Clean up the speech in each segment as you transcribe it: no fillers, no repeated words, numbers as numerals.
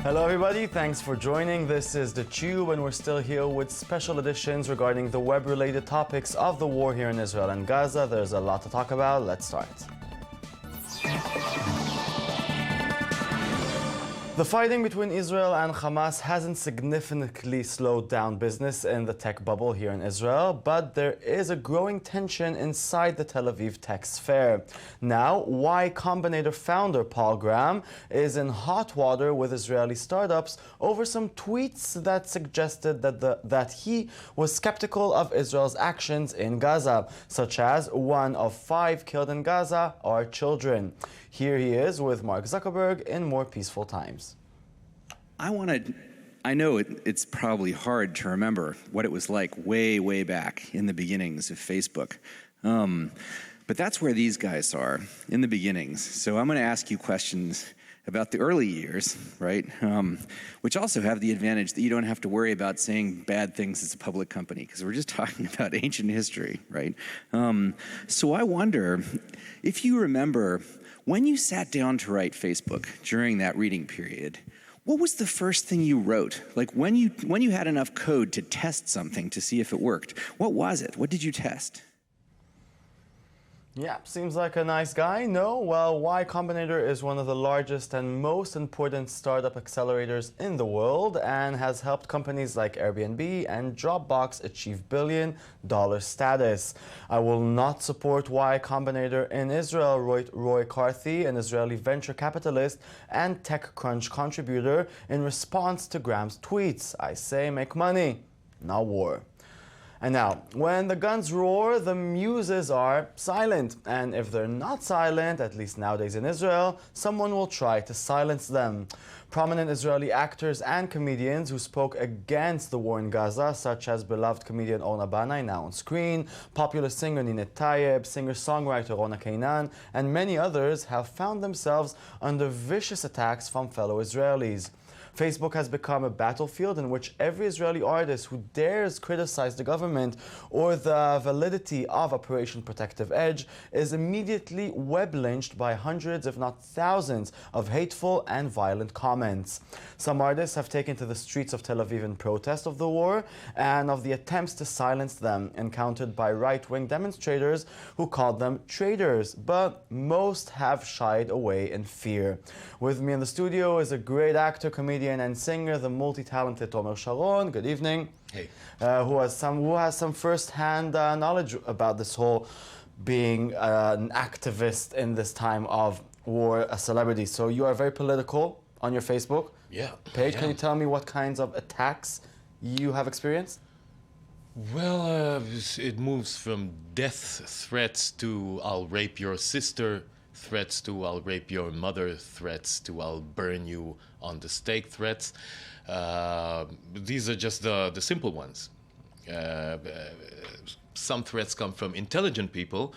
Hello everybody, thanks for joining. This is The Tube and we're still here with special editions regarding the web-related topics of the war here in Israel and Gaza. There's a lot to talk about. Let's start. The fighting between Israel and Hamas hasn't significantly slowed down business in the tech bubble here in Israel, but there is a growing tension inside the Tel Aviv tech sphere. Now, Y Combinator founder Paul Graham is in hot water with Israeli startups over some tweets that suggested that he was skeptical of Israel's actions in Gaza, such as 1 of 5 killed in Gaza are children. Here he is with Mark Zuckerberg in More Peaceful Times. I know it's probably hard to remember what it was like way back in the beginnings of Facebook. But that's where these guys are, in the beginnings. So I'm going to ask you questions about the early years, right? Which also have the advantage that you don't have to worry about saying bad things as a public company, because we're just talking about ancient history, right? So I wonder if you remember when you sat down to write Facebook during that reading period, what was the first thing you wrote? Like when you had enough code to test something to see if it worked, what was it? What did you test? Yeah, seems like a nice guy. No? Well, Y Combinator is one of the largest and most important startup accelerators in the world and has helped companies like Airbnb and Dropbox achieve billion-dollar status. I will not support Y Combinator in Israel, wrote Roy Carthy, an Israeli venture capitalist and TechCrunch contributor, in response to Graham's tweets. I say make money, not war. And now, when the guns roar, the muses are silent. And if they're not silent, at least nowadays in Israel, someone will try to silence them. Prominent Israeli actors and comedians who spoke against the war in Gaza, such as beloved comedian Orna Banai, now on screen, popular singer Ninet Tayeb, singer-songwriter Rona Kainan, and many others have found themselves under vicious attacks from fellow Israelis. Facebook has become a battlefield in which every Israeli artist who dares criticize the government or the validity of Operation Protective Edge is immediately web-lynched by hundreds, if not thousands, of hateful and violent comments. Some artists have taken to the streets of Tel Aviv in protest of the war and of the attempts to silence them, encountered by right-wing demonstrators who called them traitors, but most have shied away in fear. With me in the studio is a great actor, comedian, and singer, the multi-talented Tomer Sharon. Good evening. Hey. Who has some first-hand knowledge about this whole being an activist in this time of war, a celebrity. So you are very political on your Facebook page. Can you tell me what kinds of attacks you have experienced? Well, it moves from death threats to I'll rape your sister, threats to I'll rape your mother, threats to I'll burn you on the stake, threats. These are just the simple ones. Some threats come from intelligent people,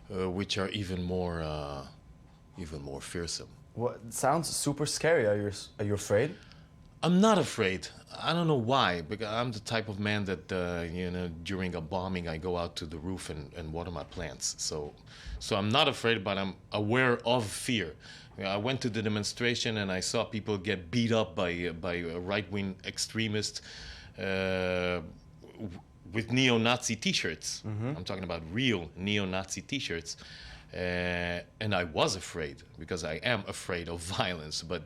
which are even more fearsome. What sounds super scary. Are you afraid? I'm not afraid. I don't know why, because I'm the type of man that, during a bombing, I go out to the roof and water my plants. So I'm not afraid, but I'm aware of fear. I went to the demonstration and I saw people get beat up by right-wing extremists with neo-Nazi T-shirts. Mm-hmm. I'm talking about real neo-Nazi T-shirts. And I was afraid, because I am afraid of violence, but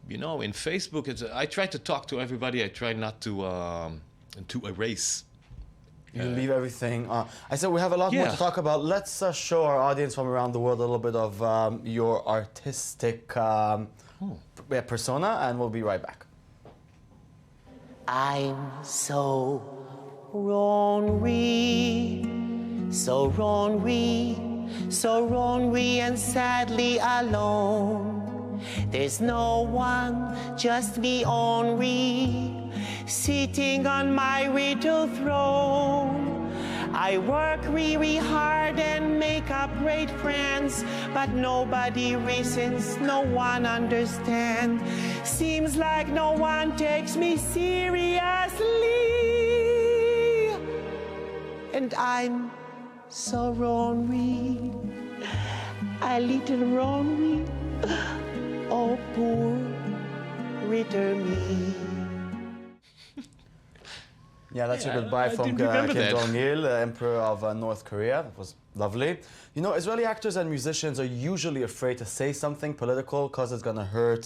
in Facebook, I try to talk to everybody. I try not to erase. You leave everything. I said we have a lot more to talk about. Let's show our audience from around the world a little bit of your artistic persona, and we'll be right back. I'm so lonely, so lonely, so lonely and sadly alone. There's no one, just me only, sitting on my little throne. I work really hard and make up great friends, but nobody listens, no one understands. Seems like no one takes me seriously. And I'm so lonely, a little lonely. Oh, poor return me. Yeah, that's Yeah, your goodbye I from didn't Kim remember that. Jong-il, Emperor of North Korea. That was lovely. You know, Israeli actors and musicians are usually afraid to say something political because it's going to hurt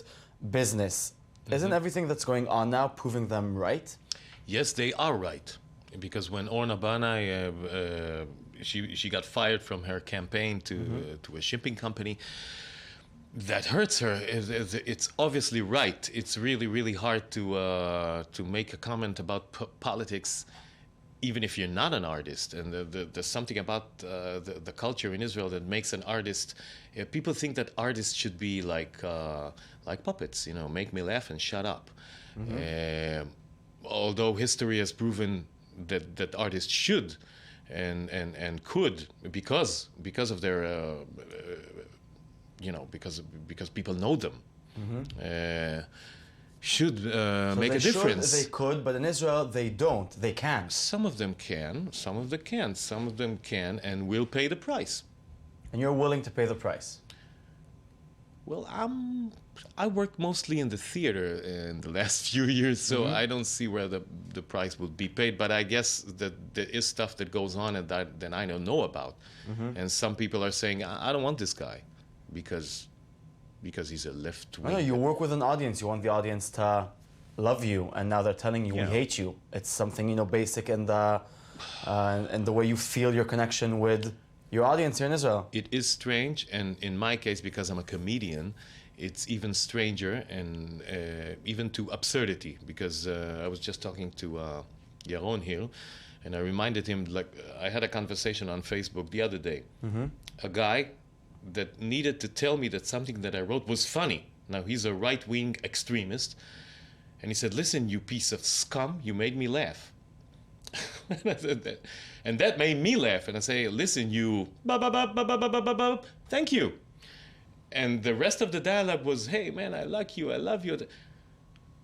business. Isn't everything that's going on now proving them right? Yes, they are right. Because when Orna Banai, she got fired from her campaign to a shipping company, that hurts her. It's obviously right. It's really, really hard to make a comment about politics, even if you're not an artist. And there's something about the culture in Israel that makes an artist. People think that artists should be like puppets, you know, make me laugh and shut up. Although history has proven that artists should and could because of their you know, because people know them, should So make they a difference. They could, but in Israel they don't. They can't. Some of them can, some of them can't, some of them can and will pay the price. And you're willing to pay the price. Well, I worked mostly in the theater in the last few years, so I don't see where the price would be paid. But I guess that there is stuff that goes on and that I don't know about. And some people are saying, I don't want this guy because he's a left-wing. No, you work with an audience. You want the audience to love you, and now they're telling you Yeah. we hate you. It's something, you know, basic in the way you feel your connection with your audience here in Israel. It is strange, and in my case, because I'm a comedian, it's even stranger and even to absurdity. Because I was just talking to Yaron here, and I reminded him, like, I had a conversation on Facebook the other day. A guy that needed to tell me that something that I wrote was funny. Now, he's a right-wing extremist, and he said, listen, you piece of scum, you made me laugh. And I said that. And that made me laugh. And I say, listen, you, thank you. And the rest of the dialogue was, hey, man, I like you, I love you,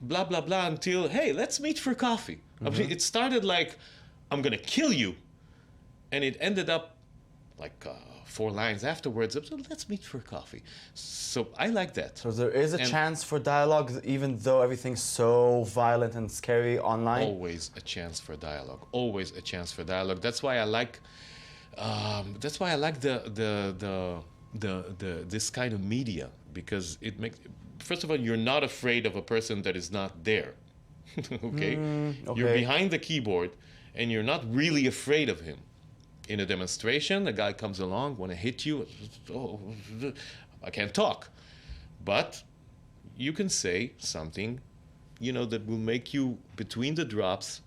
blah, blah, blah, until, hey, let's meet for coffee. I mean, it started like, I'm going to kill you. And it ended up like 4 lines afterwards, so let's meet for coffee. So I like that. So there is a chance for dialogue, even though everything's so violent and scary online? Always a chance for dialogue. Always a chance for dialogue. That's why I like. That's why I like this kind of media, because it makes. First of all, you're not afraid of a person that is not there. Okay? You're behind the keyboard, and you're not really afraid of him. In a demonstration, a guy comes along, want to hit you. Oh, I can't talk. But you can say something, you know, that will make you, between the drops,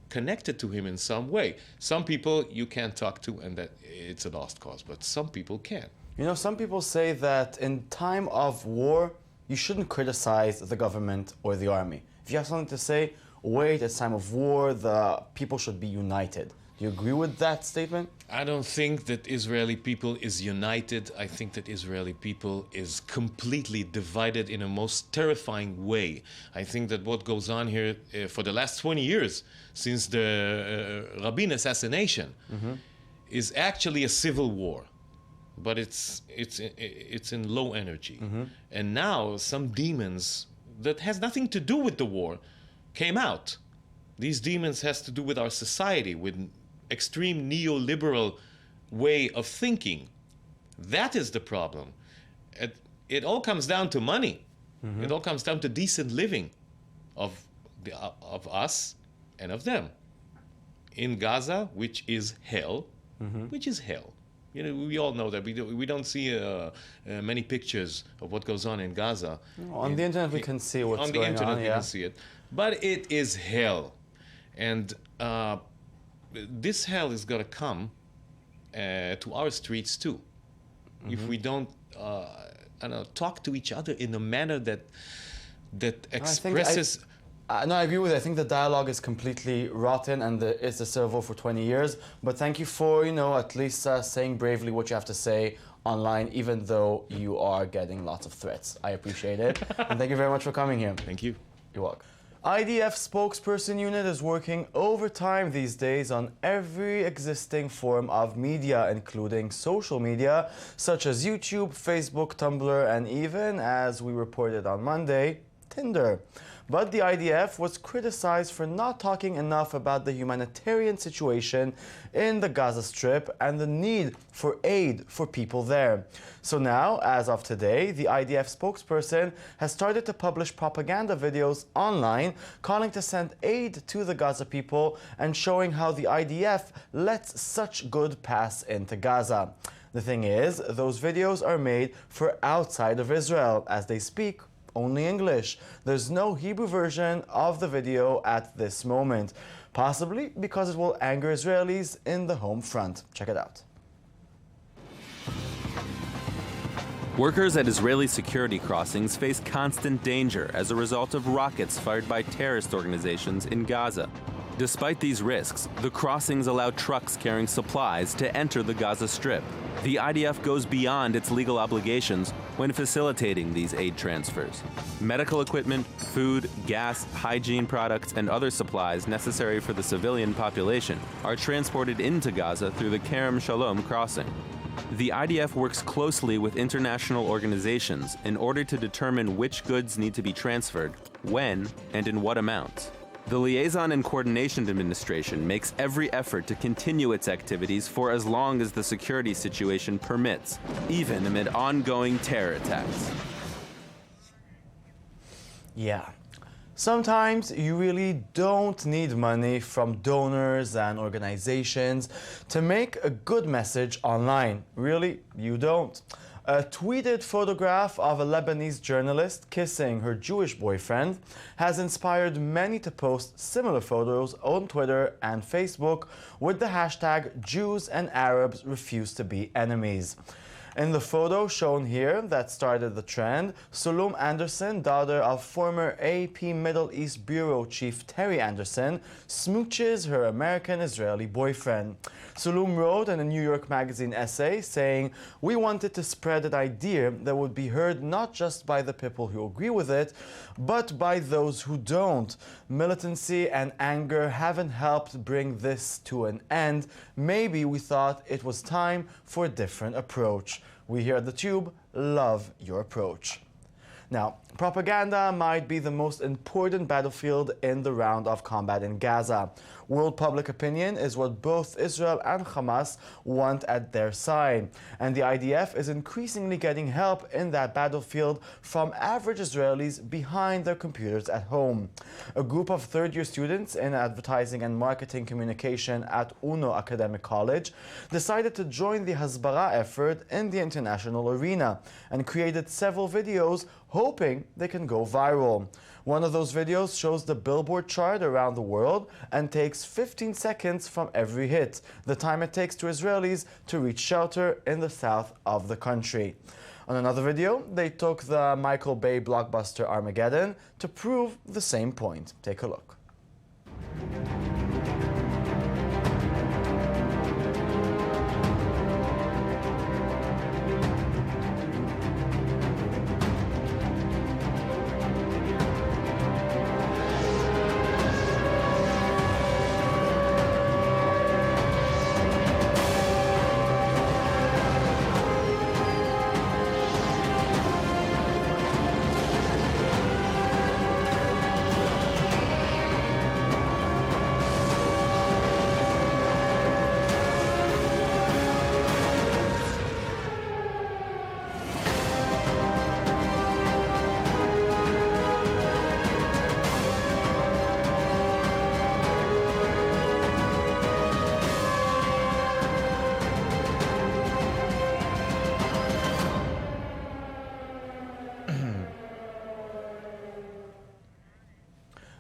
connected to him in some way. Some people you can't talk to, and that it's a lost cause. But some people can. You know, some people say that in time of war, you shouldn't criticize the government or the army. If you have something to say, wait, it's time of war, the people should be united. Do you agree with that statement? I don't think that Israeli people is united. I think that Israeli people is completely divided in a most terrifying way. I think that what goes on here for the last 20 years, since the Rabin assassination, is actually a civil war. But it's in low energy. And now some demons that has nothing to do with the war came out. These demons has to do with our society, with extreme neoliberal way of thinking. That is the problem. It all comes down to money. It all comes down to decent living of us and of them. In Gaza, which is hell, You know, we all know that. We don't see many pictures of what goes on in Gaza. On the internet, we can see what's going on. On the internet, we can see it. But it is hell. And this hell is going to come to our streets too. If we don't talk to each other in a manner that expresses... No, I agree with you. I think the dialogue is completely rotten, and it's a civil war for 20 years. But thank you for, at least saying bravely what you have to say online, even though you are getting lots of threats. I appreciate it. And thank you very much for coming here. Thank you. You're welcome. IDF spokesperson unit is working overtime these days on every existing form of media, including social media, such as YouTube, Facebook, Tumblr, and even, as we reported on Monday, Tinder. But the IDF was criticized for not talking enough about the humanitarian situation in the Gaza Strip and the need for aid for people there. So now, as of today, the IDF spokesperson has started to publish propaganda videos online calling to send aid to the Gaza people and showing how the IDF lets such good pass into Gaza. The thing is, those videos are made for outside of Israel, as they speak only English. There's no Hebrew version of the video at this moment, possibly because it will anger Israelis in the home front. Check it out. Workers at Israeli security crossings face constant danger as a result of rockets fired by terrorist organizations in Gaza. Despite these risks, the crossings allow trucks carrying supplies to enter the Gaza Strip. The IDF goes beyond its legal obligations when facilitating these aid transfers. Medical equipment, food, gas, hygiene products, and other supplies necessary for the civilian population are transported into Gaza through the Kerem Shalom crossing. The IDF works closely with international organizations in order to determine which goods need to be transferred, when, and in what amounts. The Liaison and Coordination Administration makes every effort to continue its activities for as long as the security situation permits, even amid ongoing terror attacks. Yeah. Sometimes you really don't need money from donors and organizations to make a good message online. Really, you don't. A tweeted photograph of a Lebanese journalist kissing her Jewish boyfriend has inspired many to post similar photos on Twitter and Facebook with the hashtag Jews and Arabs refuse to be enemies. In the photo shown here that started the trend, Sulum Anderson, daughter of former AP Middle East Bureau Chief Terry Anderson, smooches her American-Israeli boyfriend. Sulum wrote in a New York Magazine essay saying, "We wanted to spread an idea that would be heard not just by the people who agree with it, but by those who don't. Militancy and anger haven't helped bring this to an end. Maybe we thought it was time for a different approach. We here at the Tube love your approach." Now, propaganda might be the most important battlefield in the round of combat in Gaza. World public opinion is what both Israel and Hamas want at their side. And the IDF is increasingly getting help in that battlefield from average Israelis behind their computers at home. A group of third-year students in advertising and marketing communication at UNO Academic College decided to join the Hasbara effort in the international arena and created several videos hoping they can go viral. One of those videos shows the Billboard chart around the world and takes 15 seconds from every hit, the time it takes to Israelis to reach shelter in the south of the country. On another video, they took the Michael Bay blockbuster Armageddon to prove the same point. Take a look.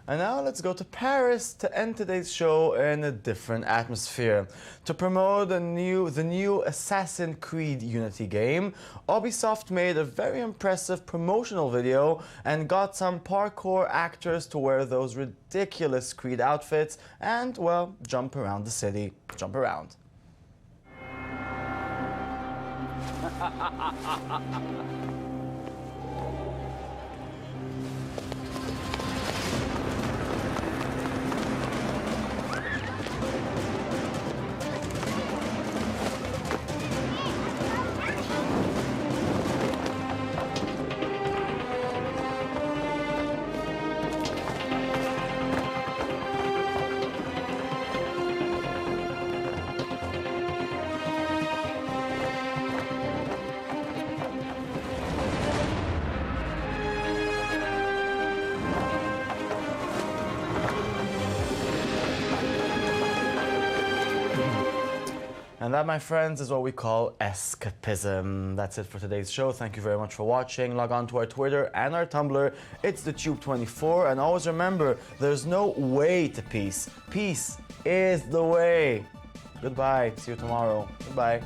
And now let's go to Paris to end today's show in a different atmosphere. To promote the new Assassin's Creed Unity game, Ubisoft made a very impressive promotional video and got some parkour actors to wear those ridiculous Creed outfits and, well, jump around the city. Jump around. And that, my friends, is what we call escapism. That's it for today's show. Thank you very much for watching. Log on to our Twitter and our Tumblr. It's TheTube24. And always remember, there's no way to peace. Peace is the way. Goodbye. See you tomorrow. Goodbye.